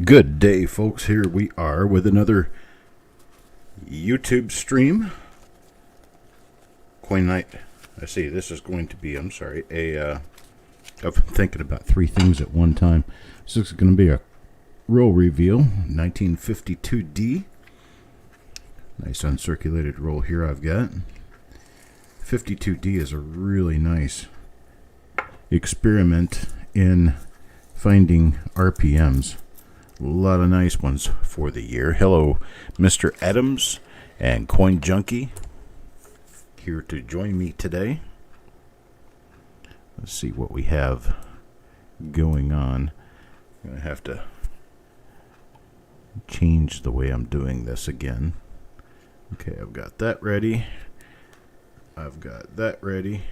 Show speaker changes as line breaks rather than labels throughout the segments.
Good day, folks. Here we are with another YouTube stream. Coin night. I see this is going to be, I've been thinking about three things at one time. This is going to be a roll reveal, 1952D. Nice uncirculated roll here I've got. 52D is a really nice experiment in finding RPMs. A lot of nice ones for the year. Hello, Mr. Adams and Coin Junkie here to join me today. Let's see what we have going on. I'm going to have to change the way I'm doing this again. Okay, I've got that ready. I've got that ready.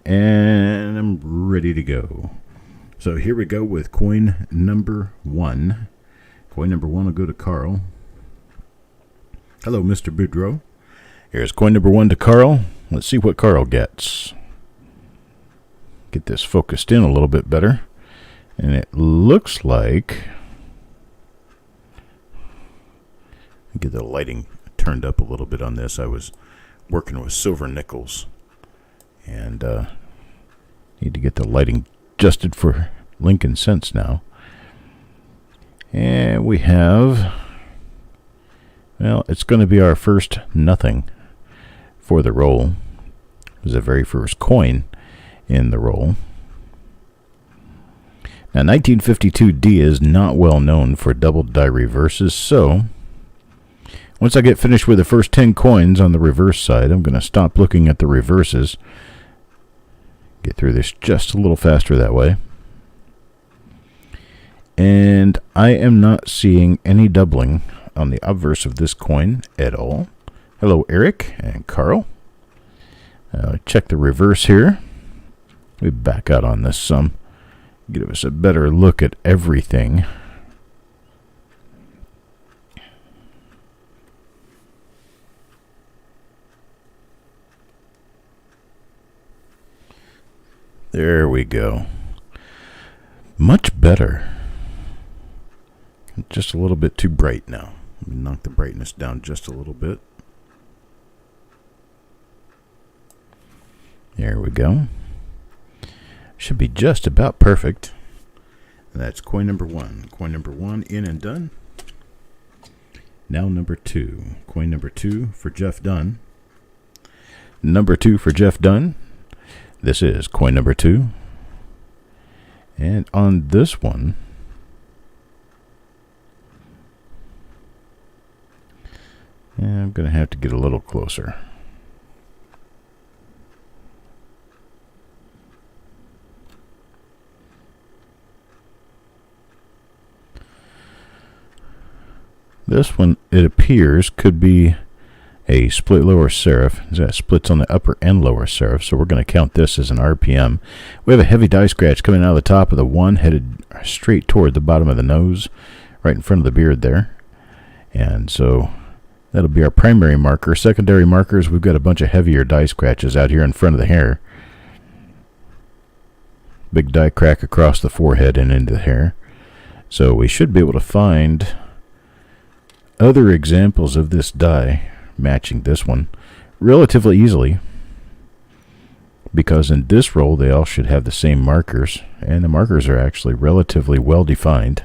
And I'm ready to go. So here we go with coin number one. Coin number one will go to Carl. Hello, Mr. Boudreaux. Here's coin number one to Carl. Let's see what Carl gets. Get this focused in a little bit better. And it looks like... get the lighting turned up a little bit on this. I was working with silver nickels. And need to get the lighting adjusted for Lincoln cents now. And we have, well, it's going to be our first nothing for the roll. It was the very first coin in the roll. Now 1952D is not well known for double die reverses, so once I get finished with the first 10 coins on the reverse side, I'm going to stop looking at the reverses. Get through this just a little faster that way. And I am not seeing any doubling on the obverse of this coin at all. Hello, Eric and Carl. Check the reverse here. We back out on this some. Give us a better look at everything. There we go. Much better. Just a little bit too bright now. Let me knock the brightness down just a little bit. There we go. Should be just about perfect. And that's coin number one. Coin number one in and done. Now number two. Coin number two for Jeff Dunn. Number two for Jeff Dunn. This is coin number two. And on this one, I'm going to have to get a little closer. This one, it appears, could be a split lower serif. That splits on the upper and lower serif, so we're going to count this as an RPM. We have a heavy die scratch coming out of the top of the one, headed straight toward the bottom of the nose, right in front of the beard there. And so that'll be our primary marker. Secondary markers, we've got a bunch of heavier die scratches out here in front of the hair. Big die crack across the forehead and into the hair. So we should be able to find other examples of this die matching this one relatively easily, because in this roll they all should have the same markers, and the markers are actually relatively well defined.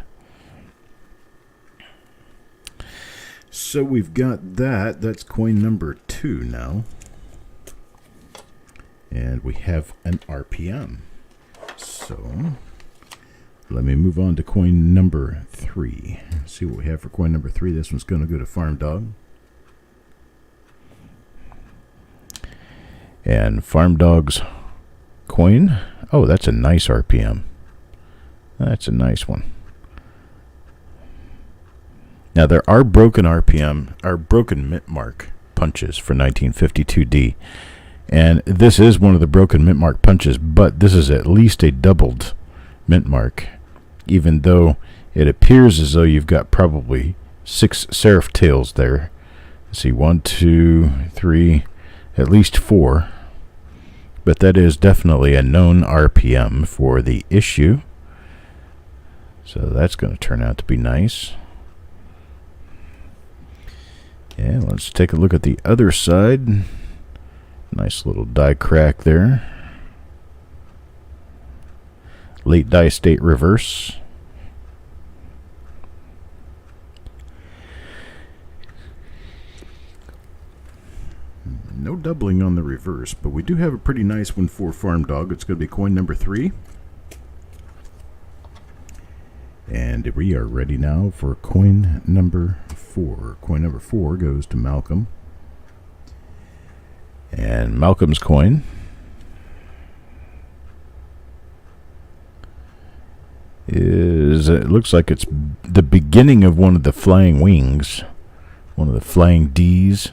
So we've got that. That's coin number two now, and we have an RPM. So let me move on to coin number three. Let's see what we have for coin number three. This one's going to go to Farm Dog. And Farm Dog's coin. Oh, that's a nice RPM. That's a nice one. Now, there are broken RPM, or broken mint mark punches for 1952D. And this is one of the broken mint mark punches, but this is at least a doubled mint mark, even though it appears as though you've got probably 6 serif tails there. Let's see, 1, 2, 3, at least 4. But that is definitely a known RPM for the issue. So that's going to turn out to be nice. Yeah, let's take a look at the other side. Nice little die crack there. Late die state reverse. No doubling on the reverse, but we do have a pretty nice one for Farm Dog. It's going to be coin number 3. And we are ready now for coin number 4. Coin number 4 goes to Malcolm. And Malcolm's coin is, it looks like it's the beginning of one of the flying wings. One of the flying D's.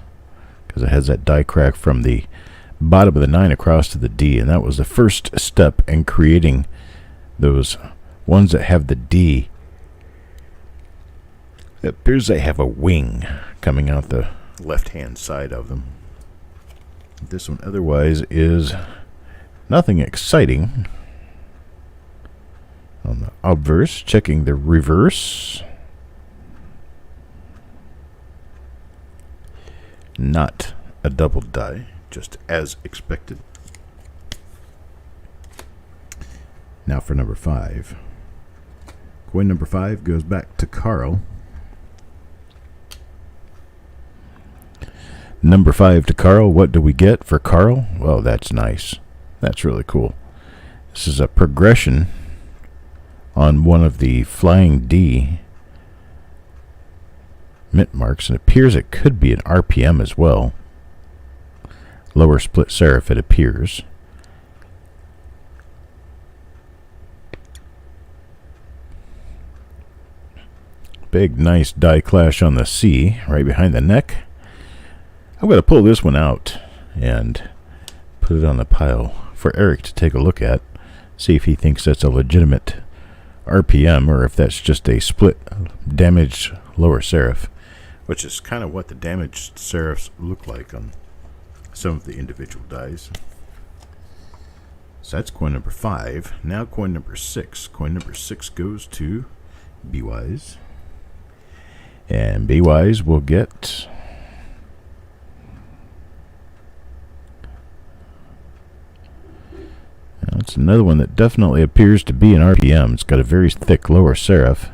Because it has that die crack from the bottom of the 9 across to the D. And that was the first step in creating those ones that have the D. It appears they have a wing coming out the left-hand side of them. This one otherwise is nothing exciting. On the obverse, checking the reverse. Not a double die, just as expected. Now for number 5. Coin number 5 goes back to Carl. Number 5 to Carl. What do we get for Carl? Well, that's nice. That's really cool. This is a progression on one of the Flying D mint marks, and it appears it could be an RPM as well. Lower split serif, it appears. Big nice die clash on the C right behind the neck. I'm going to pull this one out and put it on the pile for Eric to take a look at, see if he thinks that's a legitimate RPM or if that's just a split damaged lower serif, which is kind of what the damaged serifs look like on some of the individual dies. So that's coin number 5. Now coin number 6. Coin number 6 goes to B-Wise. And B-Wise will get That's another one that definitely appears to be an RPM. It's got a very thick lower serif.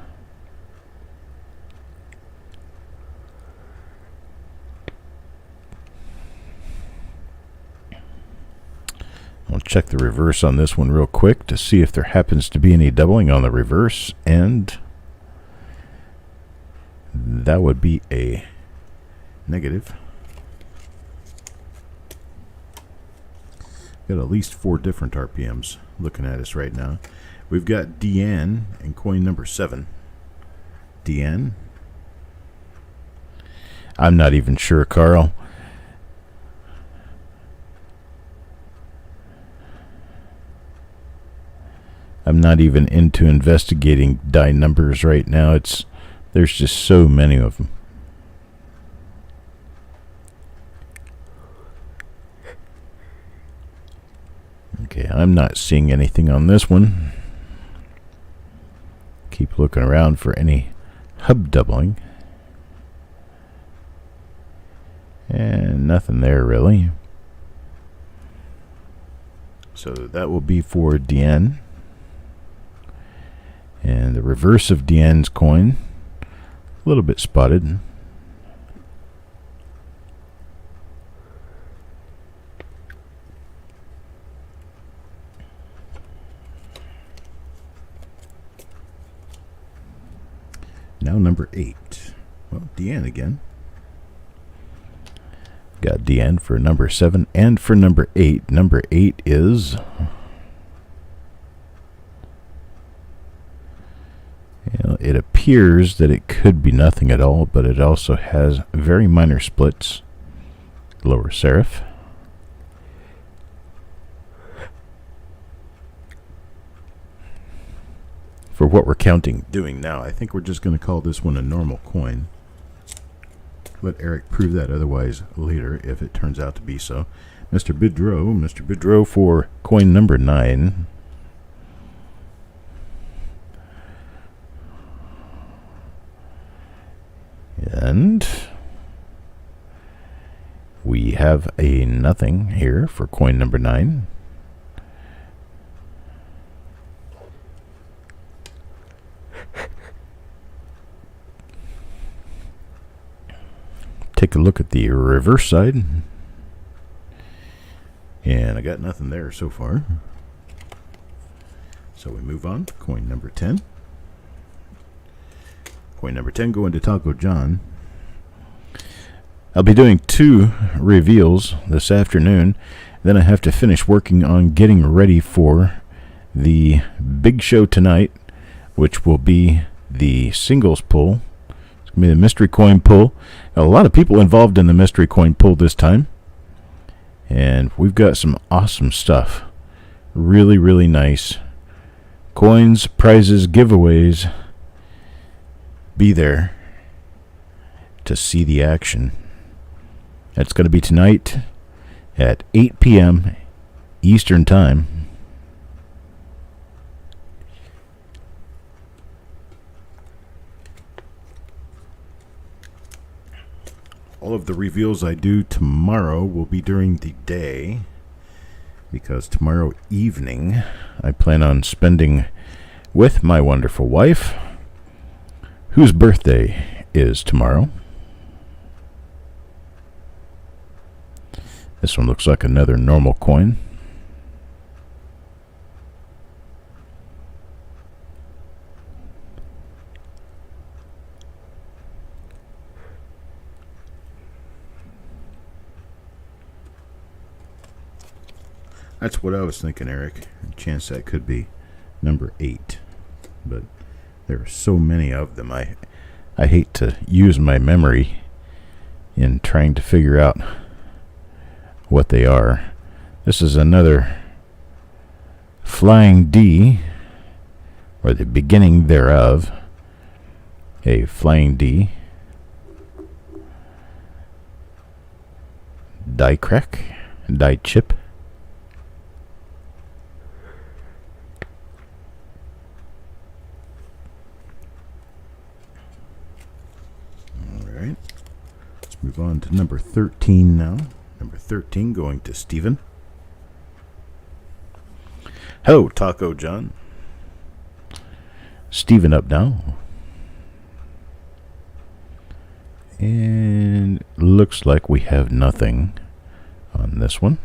I'll check the reverse on this one real quick to see if there happens to be any doubling on the reverse, and that would be a negative. Got at least 4 different RPMs looking at us right now. We've got Deanne and coin number 7. Deanne. I'm not even sure, Carl. I'm not even into investigating die numbers right now. There's just so many of them. Okay, I'm not seeing anything on this one. Keep looking around for any hub doubling. And nothing there really. So that will be for Deanne. And the reverse of Deanne's coin, a little bit spotted. Now number 8. Well, Deanne again. Got Deanne for number 7 and for number 8. Number 8 is... it appears that it could be nothing at all, but it also has very minor splits. Lower serif. For what we're doing now, I think we're just going to call this one a normal coin. Let Eric prove that otherwise later if it turns out to be so. Mr. Bidrow for coin number 9. And we have a nothing here for coin number 9. Take a look at the reverse side. And I got nothing there so far. So we move on to coin number 10. Coin number 10 going to Taco John. I'll be doing 2 reveals this afternoon. Then I have to finish working on getting ready for the big show tonight, which will be the singles pull. It's going to be the mystery coin pull. Got a lot of people involved in the mystery coin pull this time. And we've got some awesome stuff. Really, really nice. Coins, prizes, giveaways. Be there to see the action. That's going to be tonight at 8 p.m. Eastern Time. All of the reveals I do tomorrow will be during the day, because tomorrow evening I plan on spending with my wonderful wife, whose birthday is tomorrow. This one looks like another normal coin. That's what I was thinking, Eric. A chance that could be number 8. But there are so many of them. I hate to use my memory in trying to figure out what they are. This is another Flying D, or the beginning thereof. A Flying D. Die crack. Die chip. Move on to number 13 now. Number 13 going to Steven. Hello, Taco John. Steven up now. And looks like we have nothing on this one.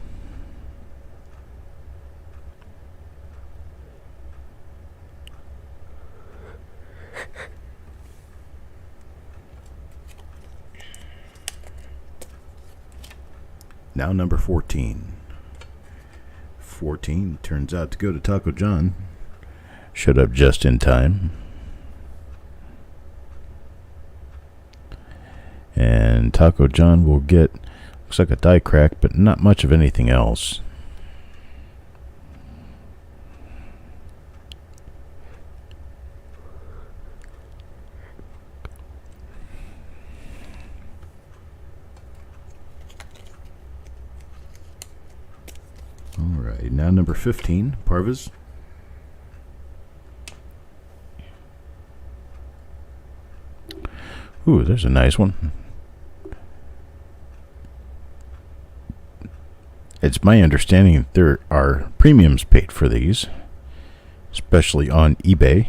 Now number 14. 14 turns out to go to Taco John. Showed up just in time. And Taco John will get, looks like a die crack, but not much of anything else. Alright, now number 15, Parvas. Ooh, there's a nice one. It's my understanding that there are premiums paid for these, especially on eBay.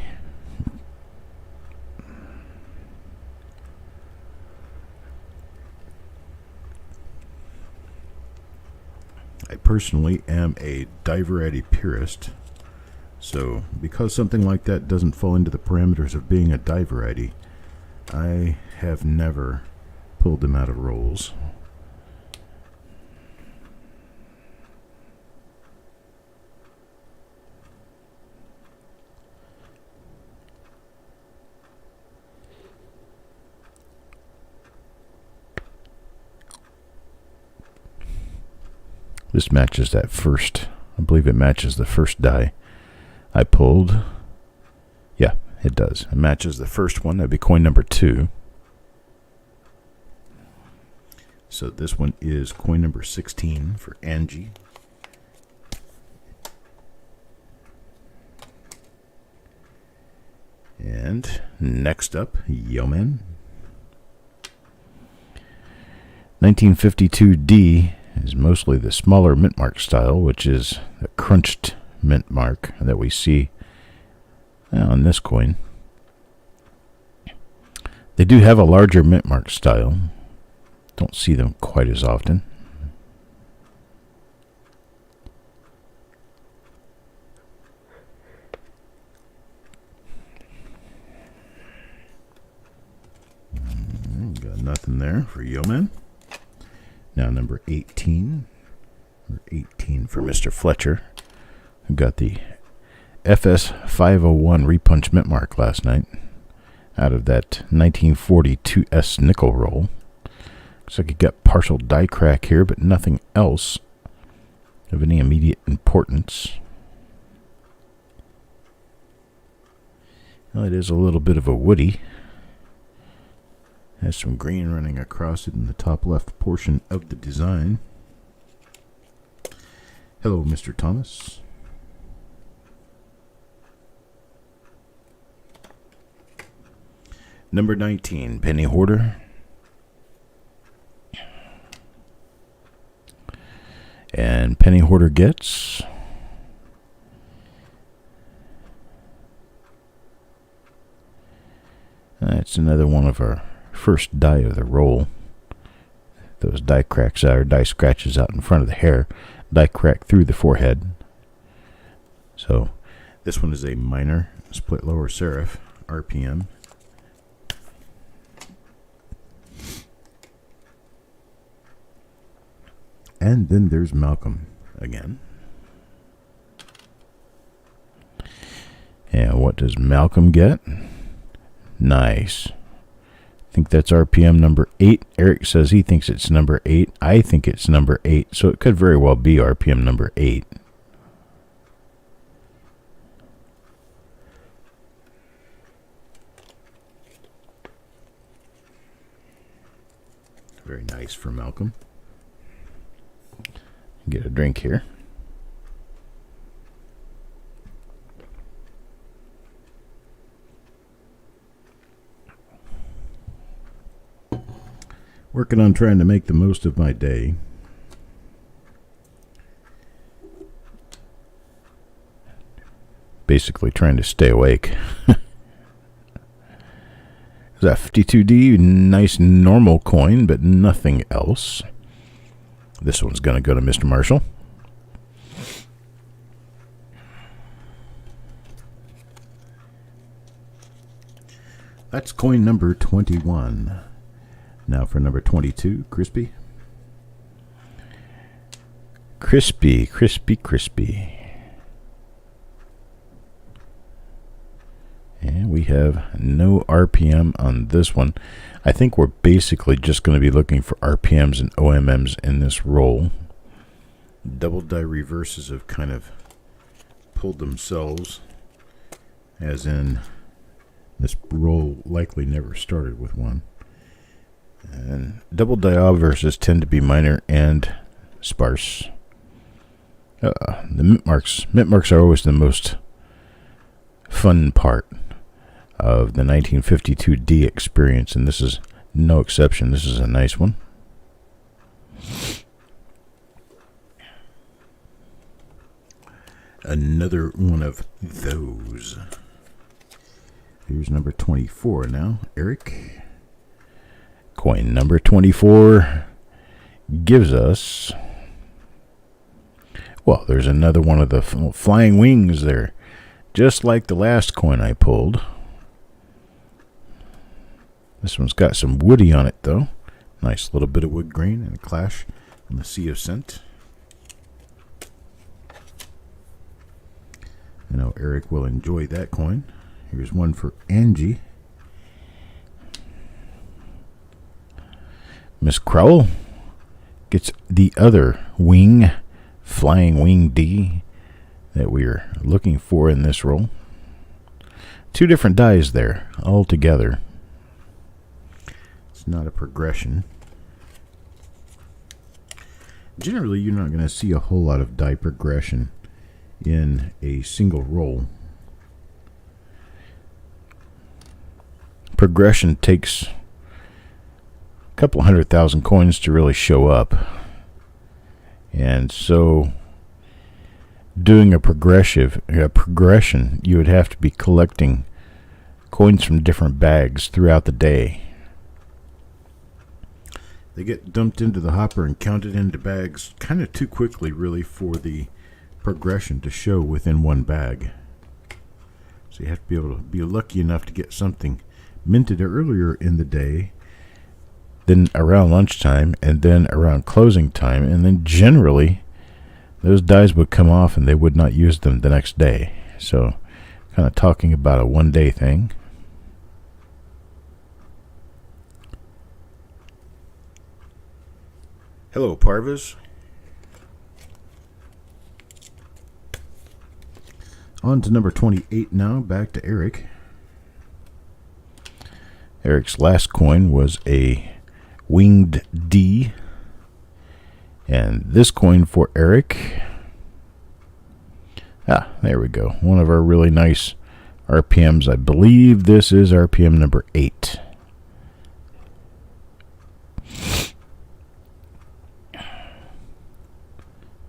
I personally am a die variety purist, so because something like that doesn't fall into the parameters of being a die variety, I have never pulled them out of rolls. This matches that first, I believe it matches the first die I pulled. Yeah, it does. It matches the first one. That'd be coin number 2. So this one is coin number 16 for Angie. And next up, Yeoman. 1952D is mostly the smaller mint mark style, which is the crunched mint mark that we see on this coin. They do have a larger mint mark style. Don't see them quite as often. Got nothing there for Yeoman. Now number 18. Number 18 for Mr. Fletcher, who got the FS 501 repunch mint mark last night out of that 1942 S nickel roll. Looks like he got partial die crack here, but nothing else of any immediate importance. Well, it is a little bit of a woody. Has some green running across it in the top left portion of the design. Hello, Mr. Thomas. Number 19, Penny Hoarder. And Penny Hoarder gets that's another one of our first die of the roll. Those die cracks out, or die scratches out in front of the hair, die crack through the forehead. So this one is a minor split lower serif RPM. And then there's Malcolm again. And what does Malcolm get? Nice. I think that's RPM number 8. Eric says he thinks it's number 8. I think it's number 8, so it could very well be RPM number 8. Very nice for Malcolm. Get a drink here. Working on trying to make the most of my day. Basically trying to stay awake. Is that 52D? Nice normal coin, but nothing else. This one's going to go to Mr. Marshall. That's coin number 21. Now for number 22, Crispy. Crispy, crispy, crispy. And we have no RPM on this one. I think we're basically just going to be looking for RPMs and OMMs in this roll. Double die reverses have kind of pulled themselves, as in this roll likely never started with one. And double die obverses tend to be minor and sparse. The mint marks are always the most fun part of the 1952D experience, and this is no exception. This is a nice one. Another one of those. Here's number 24 now, Eric. Coin number 24 gives us, well, there's another one of the flying wings there, just like the last coin I pulled. This one's got some woody on it, though. Nice little bit of wood grain and a clash on the sea of scent. I know Eric will enjoy that coin. Here's one for Angie. Miss Crowell gets the other wing, flying wing D, that we are looking for in this roll. Two different dies there all together. It's not a progression. Generally, you're not going to see a whole lot of die progression in a single roll. Progression takes couple 100,000 coins to really show up. And so doing a progression, you would have to be collecting coins from different bags throughout the day. They get dumped into the hopper and counted into bags kind of too quickly, really, for the progression to show within one bag. So you have to be able to be lucky enough to get something minted earlier in the day, then around lunchtime, and then around closing time, and then generally those dies would come off and they would not use them the next day. So kind of talking about a one-day thing. Hello, Parvas. On to number 28 now, back to Eric. Eric's last coin was a winged D. And this coin for Eric, there we go. One of our really nice RPMs. I believe this is RPM number 8.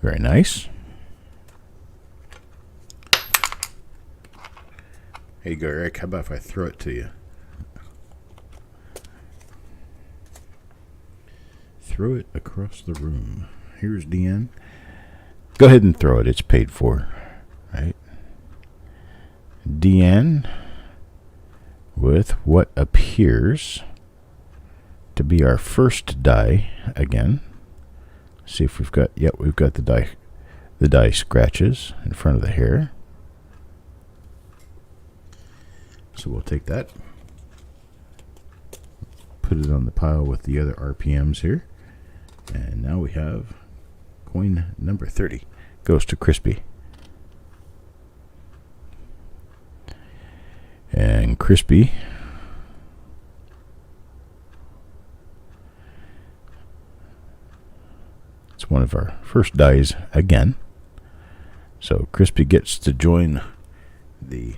Very nice. Here you go, Eric. How about if I throw it to you? Throw it across the room. Here's Deanne. Go ahead and throw it. It's paid for. Right? Deanne with what appears to be our first die again. See if we've got, we've got the die scratches in front of the hair. So we'll take that, put it on the pile with the other RPMs here, and now we have coin number 30. Goes to Crispy. And Crispy it's one of our first dies again. So Crispy gets to join the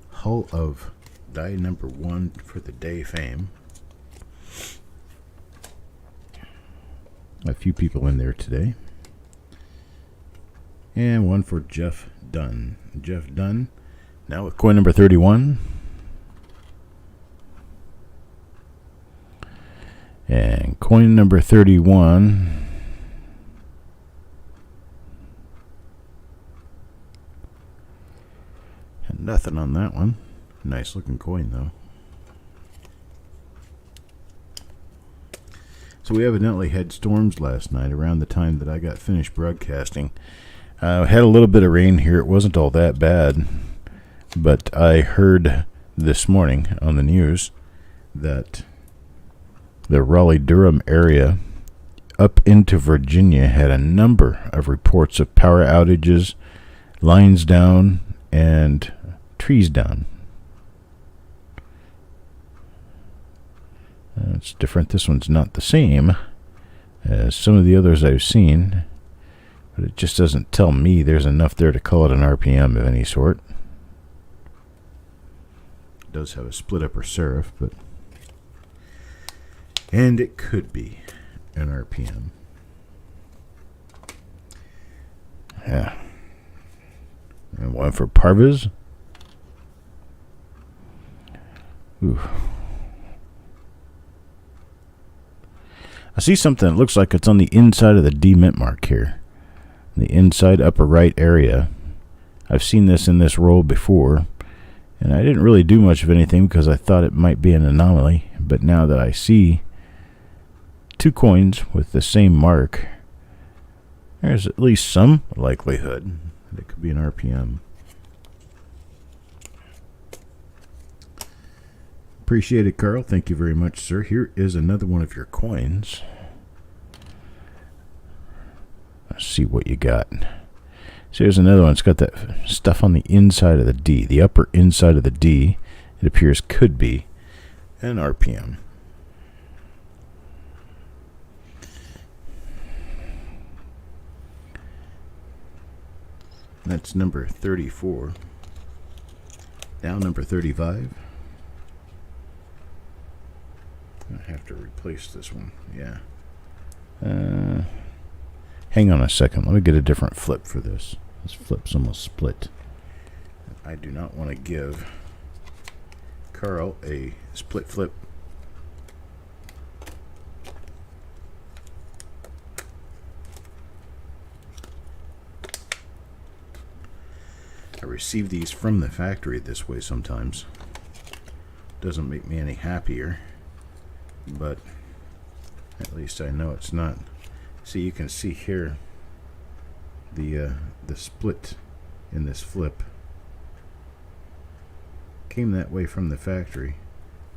hull of die number 1 for the day fame. A few people in there today. And one for Jeff Dunn. Jeff Dunn now with coin number 31. And coin number 31. Nothing on that one. Nice looking coin though. So we evidently had storms last night around the time that I got finished broadcasting. Had a little bit of rain here. It wasn't all that bad, but I heard this morning on the news that the Raleigh-Durham area up into Virginia had a number of reports of power outages, lines down, and trees down. It's different. This one's not the same as some of the others I've seen, but it just doesn't tell me there's enough there to call it an RPM of any sort. It does have a split upper serif, but and it could be an RPM. Yeah. And one for Parvas. Ooh. I see something that looks like it's on the inside of the D mint mark here. The inside upper right area. I've seen this in this roll before, and I didn't really do much of anything because I thought it might be an anomaly. But now that I see 2 coins with the same mark, there's at least some likelihood that it could be an RPM. Appreciate it, Carl. Thank you very much, sir. Here is another one of your coins. Let's see what you got. So here's another one. It's got that stuff on the inside of the D. The upper inside of the D, it appears, could be an RPM. That's number 34. Now number 35. I have to replace this one. Yeah. Hang on a second. Let me get a different flip for this. This flip's almost split. I do not want to give Carl a split flip. I receive these from the factory this way sometimes. Doesn't make me any happier, but at least I know it's not. See, you can see here the split in this flip came that way from the factory.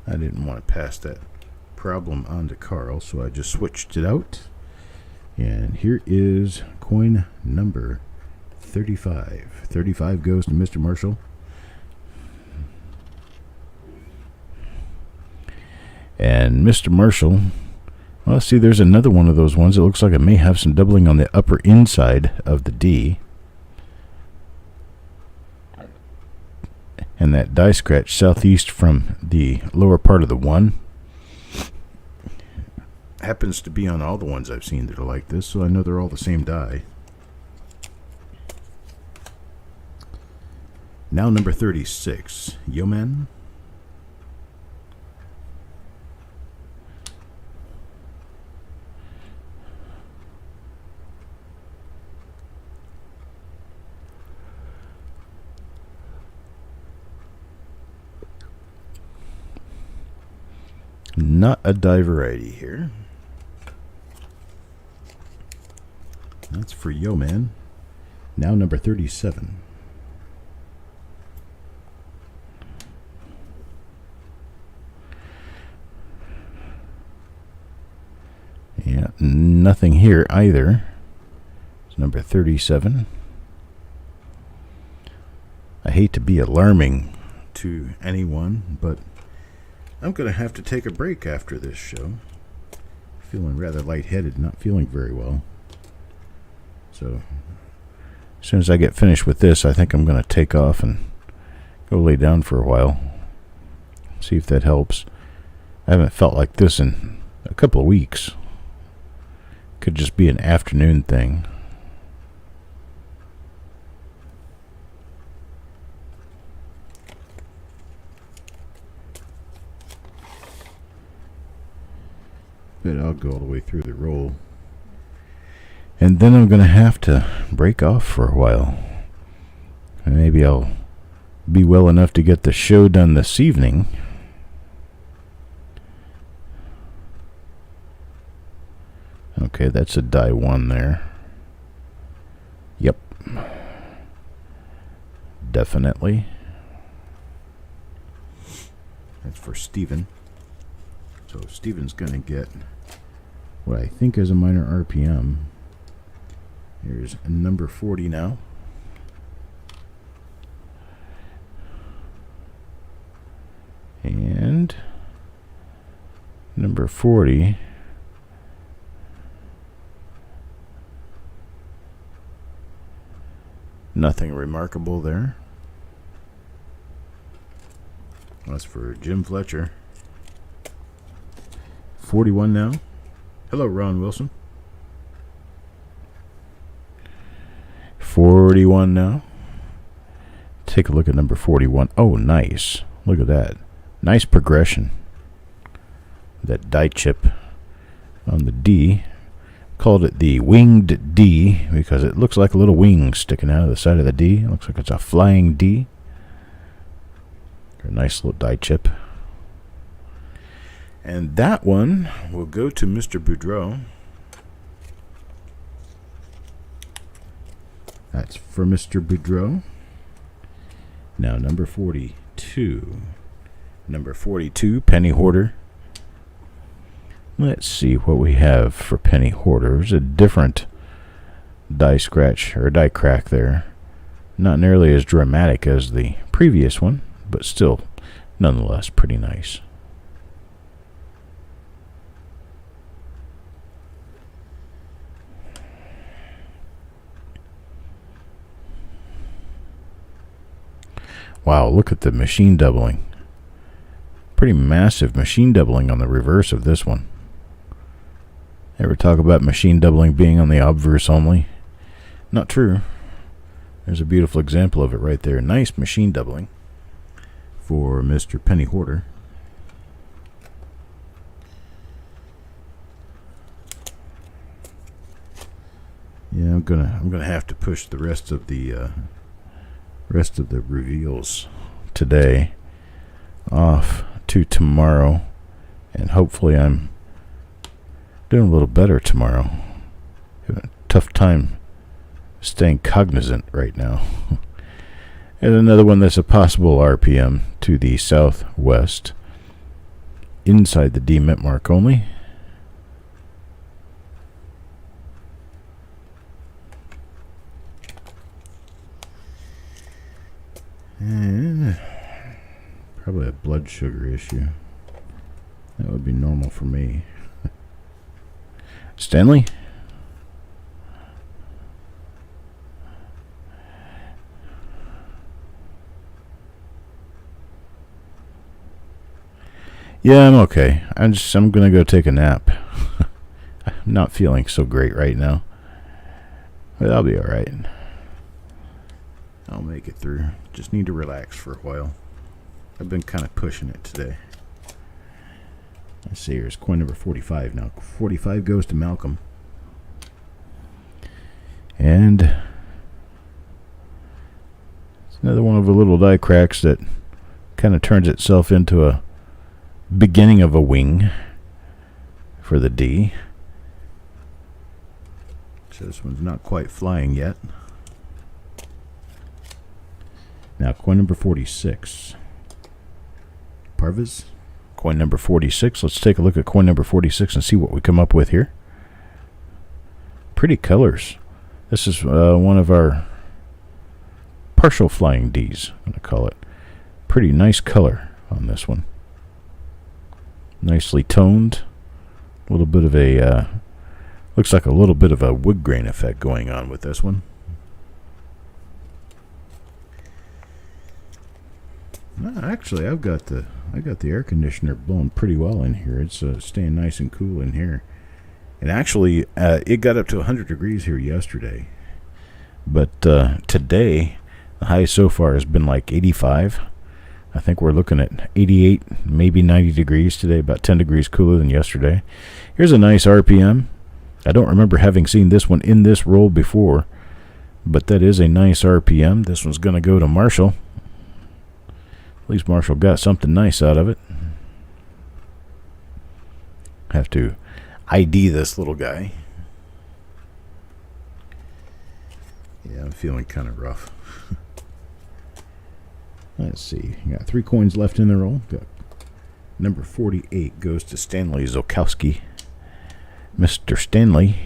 I didn't want to pass that problem on to Carl, so I just switched it out. And here is coin number 35. 35 goes to Mr. Marshall. And Mr. Marshall, well, see, there's another one of those ones. It looks like it may have some doubling on the upper inside of the D. And that die scratch southeast from the lower part of the 1 happens to be on all the ones I've seen that are like this, so I know they're all the same die. Now number 36, Yeoman. Not a die variety here. That's for Yeoman. Now number 37. Yeah, nothing here either. It's number 37. I hate to be alarming to anyone, but I'm going to have to take a break after this show. Feeling rather lightheaded, not feeling very well. So, as soon as I get finished with this, I think I'm going to take off and go lay down for a while. See if that helps. I haven't felt like this in a couple of weeks. Could just be an afternoon thing. But I'll go all the way through the roll. And then I'm going to have to break off for a while. And maybe I'll be well enough to get the show done this evening. Okay, that's a die 1 there. Yep. Definitely. That's for Steven. So Steven's going to get what I think is a minor RPM. Here's number 40 now. And number 40. Nothing remarkable there. That's for Jim Fletcher. 41 now. Hello, Ron Wilson. 41 now. Take a look at number 41. Oh, nice. Look at that. Nice progression. That die chip on the D. Called it the winged D because it looks like a little wing sticking out of the side of the D. It looks like it's a flying D. A nice little die chip. And that one will go to Mr. Boudreau. That's for Mr. Boudreau. Now number 42. Number 42, Penny Hoarder. Let's see what we have for Penny Hoarder. There's a different die scratch or die crack there. Not nearly as dramatic as the previous one, but still nonetheless pretty nice. Wow, look at the machine doubling. Pretty massive machine doubling on the reverse of this one. Ever talk about machine doubling being on the obverse only? Not true. There's a beautiful example of it right there. Nice machine doubling for Mr. Penny Hoarder. Yeah, I'm gonna have to push the rest of the reveals today off to tomorrow, and hopefully I'm doing a little better tomorrow. Having a tough time staying cognizant right now. And another one that's a possible RPM to the southwest, inside the demit mark only. And probably a blood sugar issue. That would be normal for me. Stanley? Yeah, I'm okay. I'm gonna go take a nap. I'm not feeling so great right now, but I'll be all right. I'll make it through. Just need to relax for a while. I've been kind of pushing it today. Let's see, here's coin number 45 now. 45 goes to Malcolm. And it's another one of the little die cracks that kind of turns itself into a beginning of a wing for the D. So this one's not quite flying yet. Now, coin number 46. Parvis. Coin number 46. Let's take a look at coin number 46 and see what we come up with here. Pretty colors. This is one of our partial flying Ds, I'm going to call it. Pretty nice color on this one. Nicely toned. A little bit of a, looks like a little bit of a wood grain effect going on with this one. Actually, I got the air conditioner blowing pretty well in here. It's staying nice and cool in here. And actually, it got up to 100 degrees here yesterday. But today, the high so far has been like 85. I think we're looking at 88, maybe 90 degrees today, about 10 degrees cooler than yesterday. Here's a nice RPM. I don't remember having seen this one in this roll before, but that is a nice RPM. This one's going to go to Marshall. At least Marshall got something nice out of it. Have to ID this little guy. Yeah, I'm feeling kind of rough. Let's see. You got 3 coins left in the roll. Got number 48 goes to Stanley Zokowski. Mr. Stanley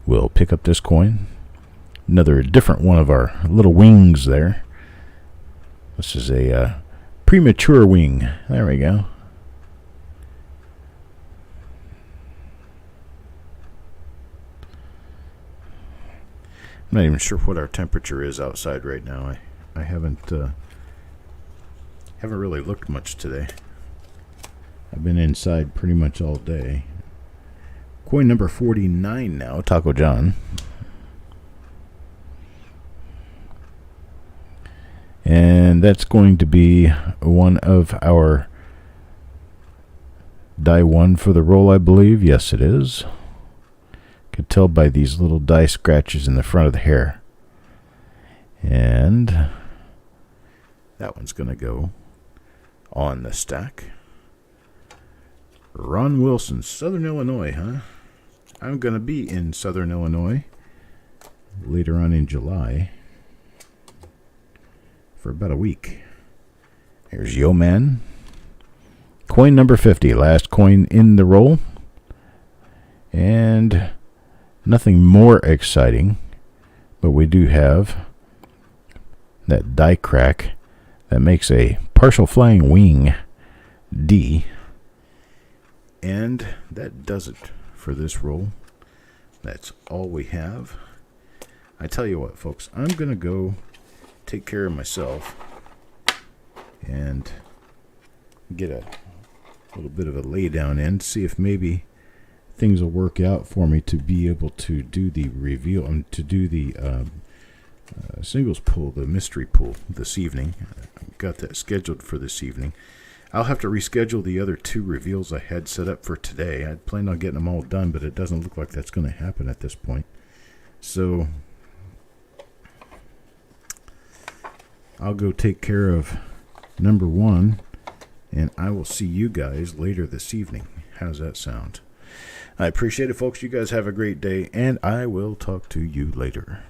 will pick up this coin. Another different one of our little wings there. This is a premature wing. There we go. I'm not even sure what our temperature is outside right now. I haven't really looked much today. I've been inside pretty much all day. Coin number 49 now, Taco John. And that's going to be one of our die 1 for the roll, I believe. Yes, it is. Could tell by these little die scratches in the front of the hair. And that one's going to go on the stack. Ron Wilson, Southern Illinois, huh? I'm going to be in Southern Illinois later on in July for about a week. Here's Yo Man. Coin number 50, last coin in the roll. And nothing more exciting, but we do have that die crack that makes a partial flying wing D. And that does it for this roll. That's all we have. I tell you what, folks, I'm going to go take care of myself and get a little bit of a lay down in, see if maybe things will work out for me to be able to do the reveal and to do the singles pull, the mystery pull this evening. I've got that scheduled for this evening. I'll have to reschedule the other 2 reveals I had set up for today. I'd planned on getting them all done, but it doesn't look like that's going to happen at this point. So I'll go take care of number 1, and I will see you guys later this evening. How's that sound? I appreciate it, folks. You guys have a great day, and I will talk to you later.